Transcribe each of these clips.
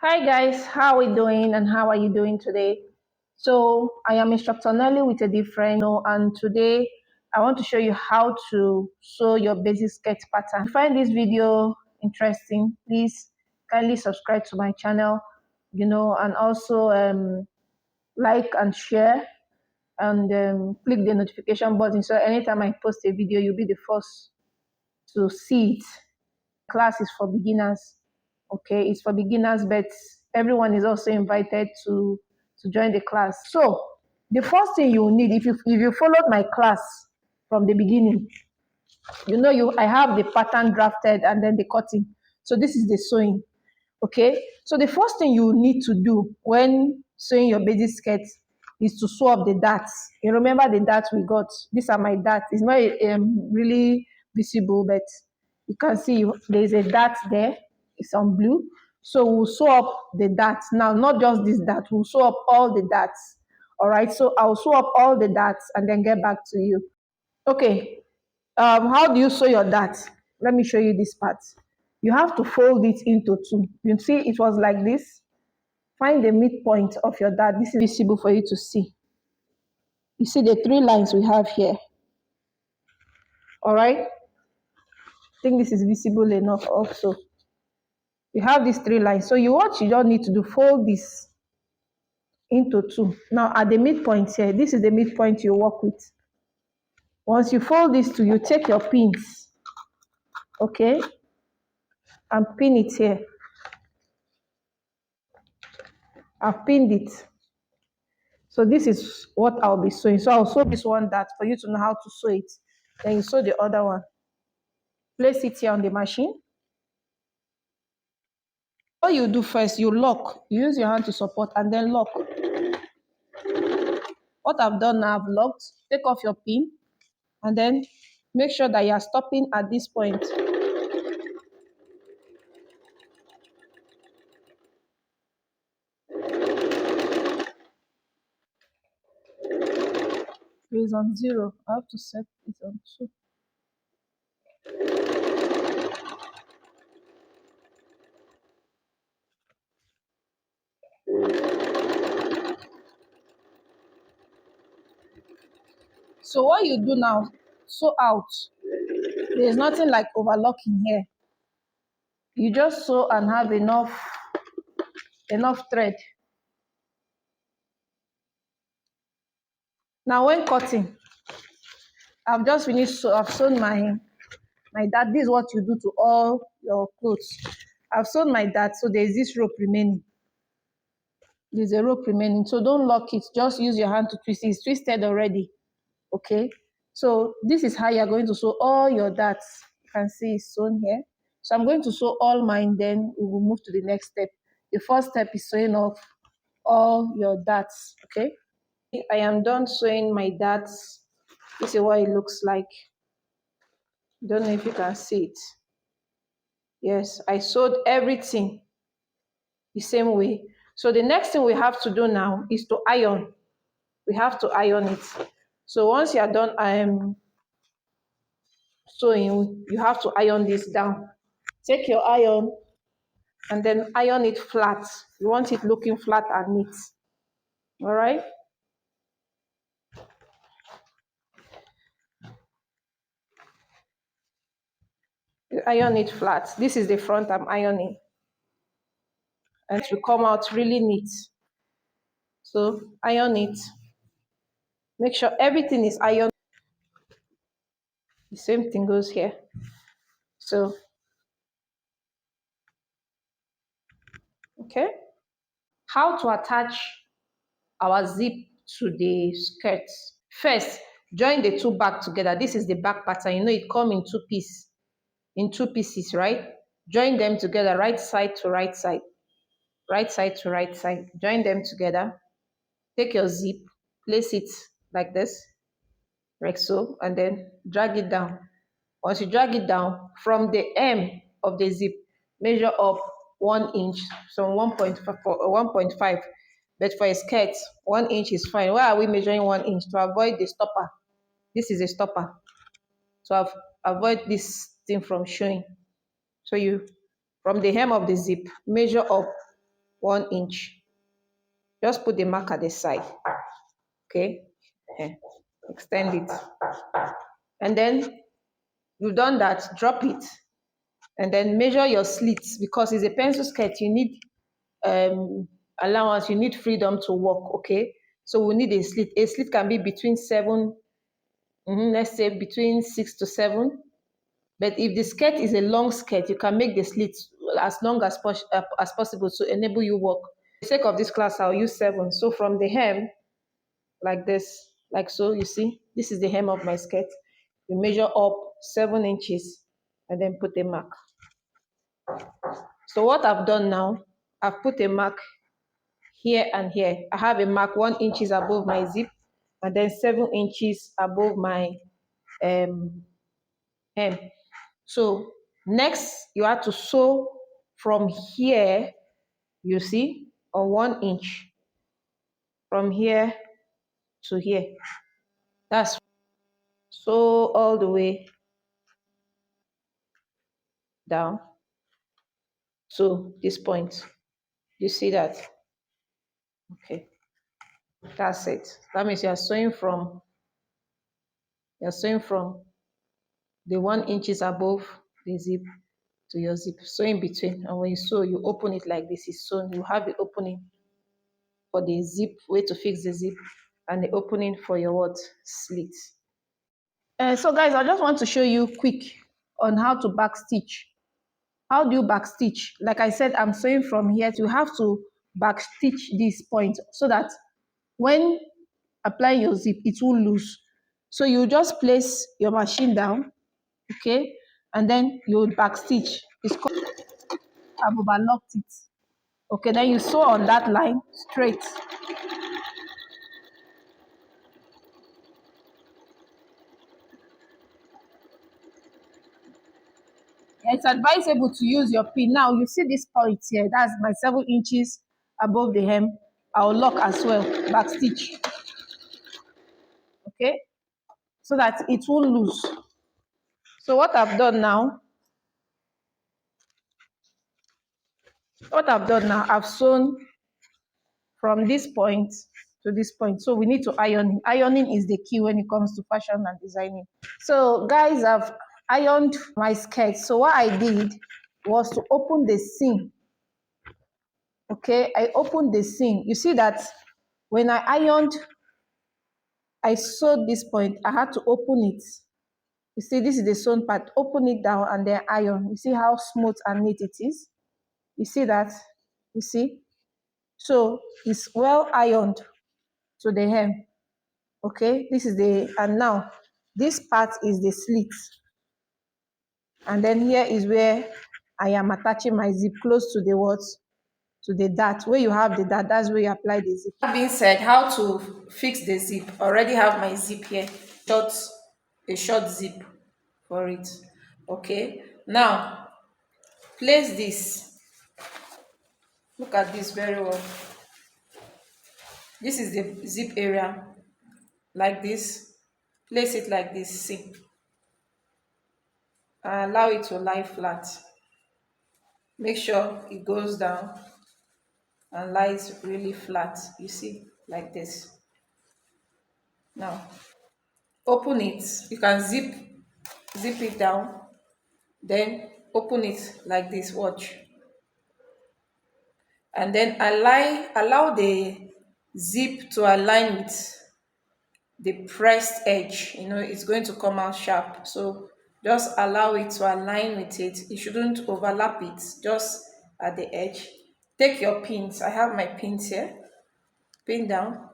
Hi guys, how are we doing and how are you doing today? So I am Instructor Nelly with a different and today I want to show you how to sew your basic skirt pattern. If you find this video interesting, please kindly subscribe to my channel, and also like and share and click the notification button so anytime I post a video, you'll be the first to see it. Class is for beginners. Okay, it's for beginners, but everyone is also invited to join the class. So the first thing you need, if you followed my class from the beginning, I have the pattern drafted and then the cutting. So this is the sewing. Okay, so the first thing you need to do when sewing your basic skirt is to sew up the darts. You remember the darts we got? These are my darts. It's not really visible, but you can see there's a dart there. It's on blue. So we'll sew up the darts. Now, not just this dart, we'll sew up all the darts. All right, so I'll sew up all the darts and then get back to you. Okay, how do you sew your dart? Let me show you this part. You have to fold it into two. You see it was like this. Find the midpoint of your dart. This is visible for you to see. You see the three lines we have here. All right. I think this is visible enough also. You have these three lines. So what you don't need to do, fold this into two. Now at the midpoint here, this is the midpoint you work with. Once you fold this two, you take your pins, okay, and pin it here. I've pinned it. So this is what I'll be sewing. So I'll sew this one dart for you to know how to sew it. Then you sew the other one. Place it here on the machine. What you do first, you lock. You use your hand to support and then lock. What I've done now, I've locked. Take off your pin and then make sure that you are stopping at this point. It's on 0. I have to set it on 2. So what you do now, sew out. There's nothing like overlocking here. You just sew and have enough thread. Now when cutting, I've just finished, so I've sewn my dart. This is what you do to all your clothes. I've sewn my dart, so there's this rope remaining. There's a rope remaining, so don't lock it. Just use your hand to twist it. It's twisted already. Okay, so this is how you're going to sew all your darts. You can see it's sewn here. So I'm going to sew all mine, then we will move to the next step. The first step is sewing off all your darts. Okay, I am done sewing my darts. This is what it looks like. Don't know if you can see it. Yes, I sewed everything the same way. So the next thing we have to do now is to iron. We have to iron it. So once you are done sewing, you have to iron this down. Take your iron and then iron it flat. You want it looking flat and neat. All right? You iron it flat. This is the front I'm ironing. And it will come out really neat. So iron it. Make sure everything is ironed. The same thing goes here. So, okay. How to attach our zip to the skirt. First, join the two back together. This is the back pattern. You know it comes in two pieces, right? Join them together, right side to right side. Right side to right side. Join them together. Take your zip, place it like this, like so, and then drag it down. Once you drag it down, from the hem of the zip, measure up 1 inch, so 1.5. But for a skirt, 1 inch is fine. Why are we measuring 1 inch? To avoid the stopper. This is a stopper. So avoid this thing from showing. So you, from the hem of the zip, measure up 1 inch. Just put the mark at the side. Okay, extend it, and then you've done that, drop it, and then measure your slits, because it's a pencil skirt. You need allowance, you need freedom to work. Okay, so we need a slit. A slit can be between 7, let's say between 6 to 7. But if the skirt is a long skirt, you can make the slits as long as possible to enable you work. For the sake of this class, I'll use 7. So from the hem, like this, like so, you see, this is the hem of my skirt. You measure up 7 inches and then put a mark. So what I've done now, I've put a mark here and here. I have a mark 1 inches above my zip, and then 7 inches above my hem. So next, you have to sew from here, you see, on 1 inch, from here to here. That's sew all the way down to this point. You see that? Okay, that's it. That means you're sewing from the 1 inches above the zip to your zip. Sew in between, and when you sew, you open it like this. Is sewn. You have the opening for the zip, way to fix the zip, and the opening for your what? Slit. So guys, I just want to show you quick on how to back stitch. How do you back stitch? Like I said, I'm sewing from here. You have to back stitch this point so that when applying your zip, it will loose. So you just place your machine down, okay, and then you back stitch. It's called, I've overlocked it. Okay, then you sew on that line straight. It's advisable to use your pin. Now you see this point here, that's my 7 inches above the hem. I'll lock as well, back stitch. Okay, so that it won't lose. So what I've done now, I've sewn from this point to this point. So we need to iron. Ironing is the key when it comes to fashion and designing. So guys, I've ironed my skirt. So what I did was to open the seam. Okay, I opened the seam. You see that when I sewed this point, I had to open it. You see, this is the sewn part. Open it down and then iron. You see how smooth and neat it is? You see that? You see? So it's well ironed to the hem. Okay, this is and now this part is the slit. And then here is where I am attaching my zip close to the what? To the dart. Where you have the dart, that's where you apply the zip. That being said, how to fix the zip? I already have my zip here. A short zip for it. Okay, now place this. Look at this very well. This is the zip area, like this. Place it like this, see, and allow it to lie flat. Make sure it goes down and lies really flat, you see, like this. Now open it. You can zip it down, then open it like this, watch, and then allow the zip to align with the pressed edge. It's going to come out sharp, so just allow it to align with it. You shouldn't overlap it, just at the edge. Take your pins. I have my pins here. Pin down.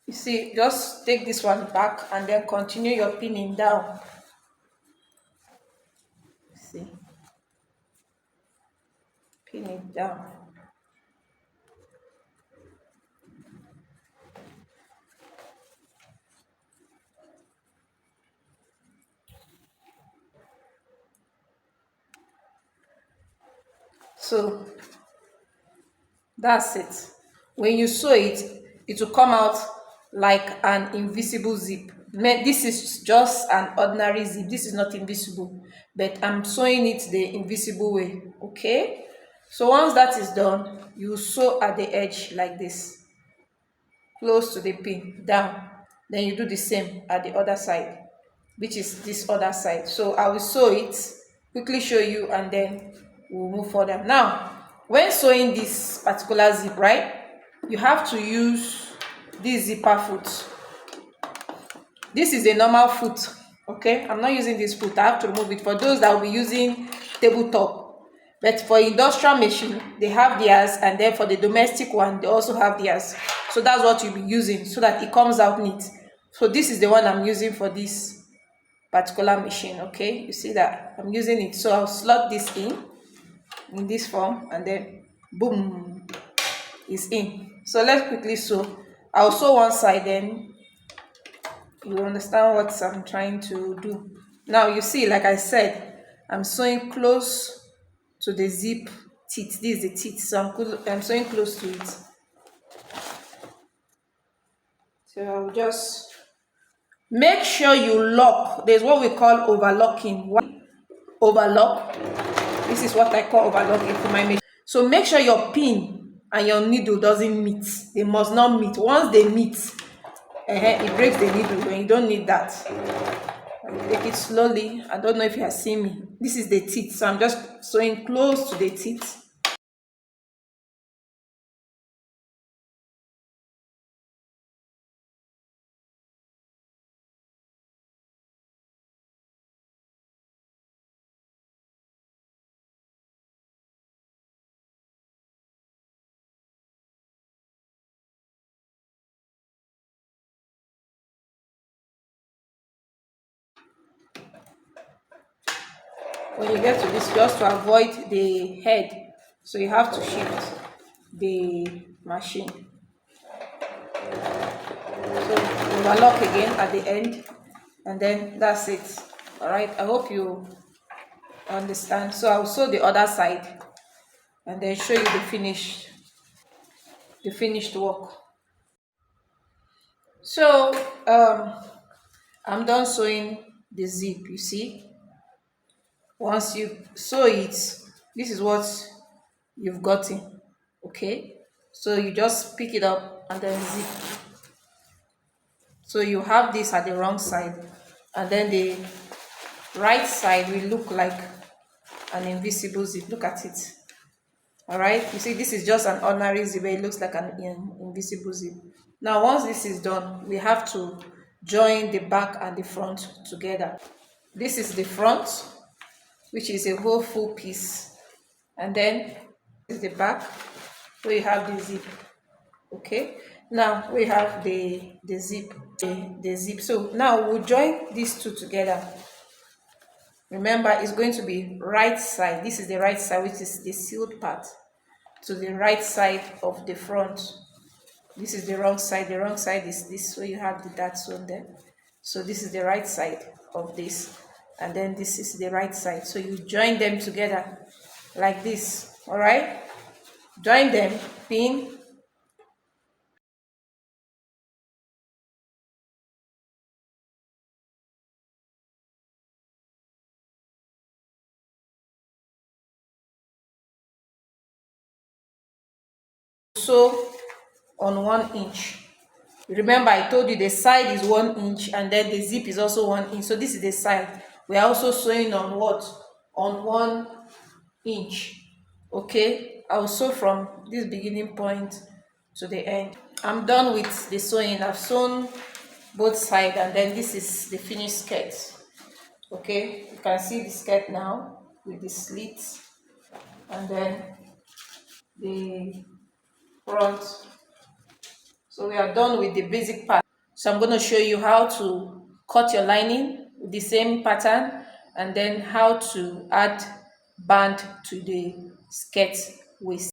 You see, just take this one back and then continue your pinning down. See, pin it down. So that's it. When you sew it, it will come out like an invisible zip. This is just an ordinary zip. This is not invisible, but I'm sewing it the invisible way. Okay, so once that is done, you sew at the edge like this, close to the pin, down. Then you do the same at the other side, which is this other side. So I will sew it, quickly show you, and then we'll move further. Now, when sewing this particular zip, right, you have to use this zipper foot. This is a normal foot. Okay, I'm not using this foot. I have to remove it for those that will be using tabletop. But for industrial machine, they have theirs, and then for the domestic one, they also have theirs. So that's what you'll be using, so that it comes out neat. So this is the one I'm using for this particular machine. Okay, you see that I'm using it. So I'll slot this in this form, and then boom, it's in. So let's quickly sew. I'll sew one side, then you understand what I'm trying to do. Now you see, like I said, I'm sewing close to the zip teeth. This is the teeth, so I'm sewing close to it. So I'll just make sure you lock. There's what we call overlocking. Overlock. This is what I call overlocking for my machine. So make sure your pin and your needle doesn't meet. They must not meet. Once they meet, it breaks the needle, and you don't need that. Take it slowly. I don't know if you are seeing me. This is the teeth, so I'm just sewing close to the teeth. When you get to this, just to avoid the head, so you have to shift the machine. So overlock again at the end, and then that's it. All right, I hope you understand. So I'll sew the other side, and then show you the finished work. So I'm done sewing the zip. You see, once you sew it, this is what you've gotten. Okay, so you just pick it up and then zip. So you have this at the wrong side, and then the right side will look like an invisible zip. Look at it. All right, you see, this is just an ordinary zip, but it looks like an invisible zip. Now once this is done, we have to join the back and the front together. This is the front, which is a whole full piece, and then is the back, where you have the zip. Okay, now we have the zip, the zip. So now we'll join these two together. Remember, it's going to be right side. This is the right side, which is the sealed part, to the right side of the front. This is the wrong side. The wrong side is this, so you have the dart sewn there. So this is the right side of this, and then this is the right side. So you join them together like this. All right, join them, pin. So on 1 inch. Remember, I told you the side is 1 inch, and then the zip is also 1 inch. So this is the side. We are also sewing on what? On 1 inch. Okay, I'll sew from this beginning point to the end. I'm done with the sewing. I've sewn both sides, and then this is the finished skirt. Okay, you can see the skirt now with the slits, and then the front. So we are done with the basic part. So I'm going to show you how to cut your lining with the same pattern, and then how to add band to the skirt waist.